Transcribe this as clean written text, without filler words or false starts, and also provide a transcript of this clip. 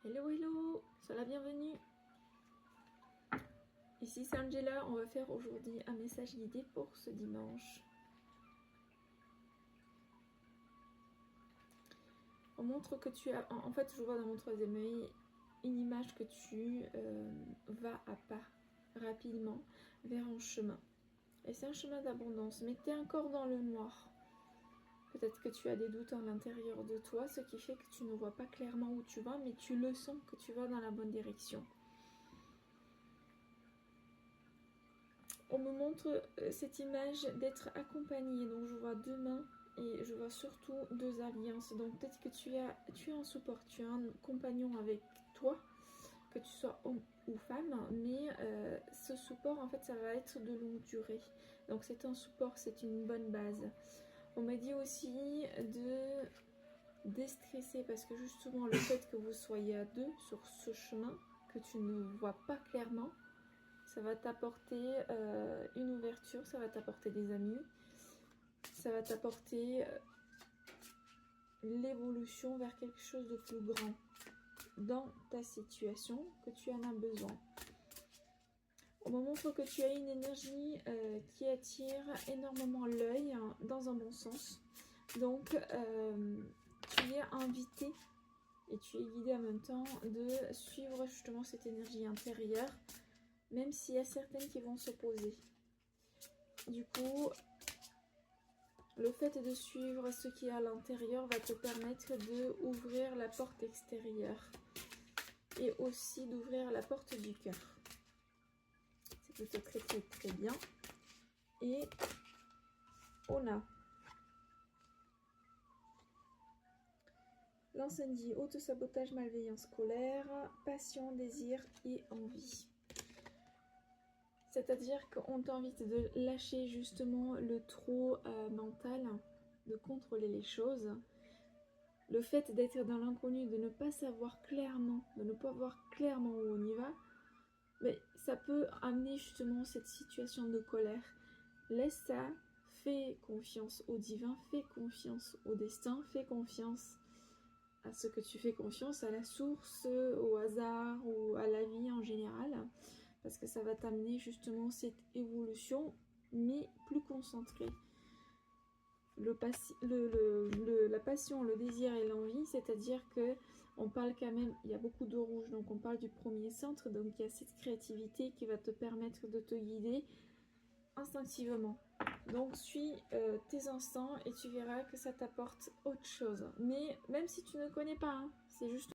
Hello hello, sois la bienvenue. Ici c'est Angela, on va faire aujourd'hui un message guidé pour ce dimanche. On montre que tu as, en fait je vois dans mon troisième œil une image que tu vas à pas rapidement vers un chemin. Et c'est un chemin d'abondance, mais tu es encore dans le noir. Peut-être que tu as des doutes à l'intérieur de toi, ce qui fait que tu ne vois pas clairement où tu vas, mais tu le sens que tu vas dans la bonne direction. On me montre cette image d'être accompagnée, donc je vois deux mains et je vois surtout deux alliances. Donc peut-être que tu as un support, tu as un compagnon avec toi, que tu sois homme ou femme, mais ce support en fait ça va être de longue durée. Donc c'est un support, c'est une bonne base. On m'a dit aussi de déstresser parce que justement le fait que vous soyez à deux sur ce chemin, que tu ne vois pas clairement, ça va t'apporter une ouverture, ça va t'apporter des amis, ça va t'apporter l'évolution vers quelque chose de plus grand dans ta situation, que tu en as besoin. On me montre que tu as une énergie qui attire énormément l'œil dans un bon sens. Donc, tu es invité et tu es guidé en même temps de suivre justement cette énergie intérieure, même s'il y a certaines qui vont s'opposer. Du coup, le fait de suivre ce qui est à l'intérieur va te permettre d'ouvrir la porte extérieure et aussi d'ouvrir la porte du cœur. C'est plutôt très bien. Et on a l'incendie, auto-sabotage, malveillance, colère, passion, désir et envie. C'est-à-dire qu'on t'invite de lâcher justement le trop mental, de contrôler les choses. Le fait d'être dans l'inconnu, de ne pas savoir clairement, de ne pas voir clairement où on y va, mais ça peut amener justement cette situation de colère. Laisse ça, fais confiance au divin, fais confiance au destin, fais confiance à ce que tu fais confiance, à la source, au hasard ou à la vie en général. Parce que ça va t'amener justement cette évolution, mais plus concentrée. La passion, le désir et l'envie, c'est-à-dire que on parle quand même, il y a beaucoup de rouge, donc on parle du premier centre, donc il y a cette créativité qui va te permettre de te guider instinctivement. Donc suis tes instants et tu verras que ça t'apporte autre chose. Mais même si tu ne connais pas, hein, c'est juste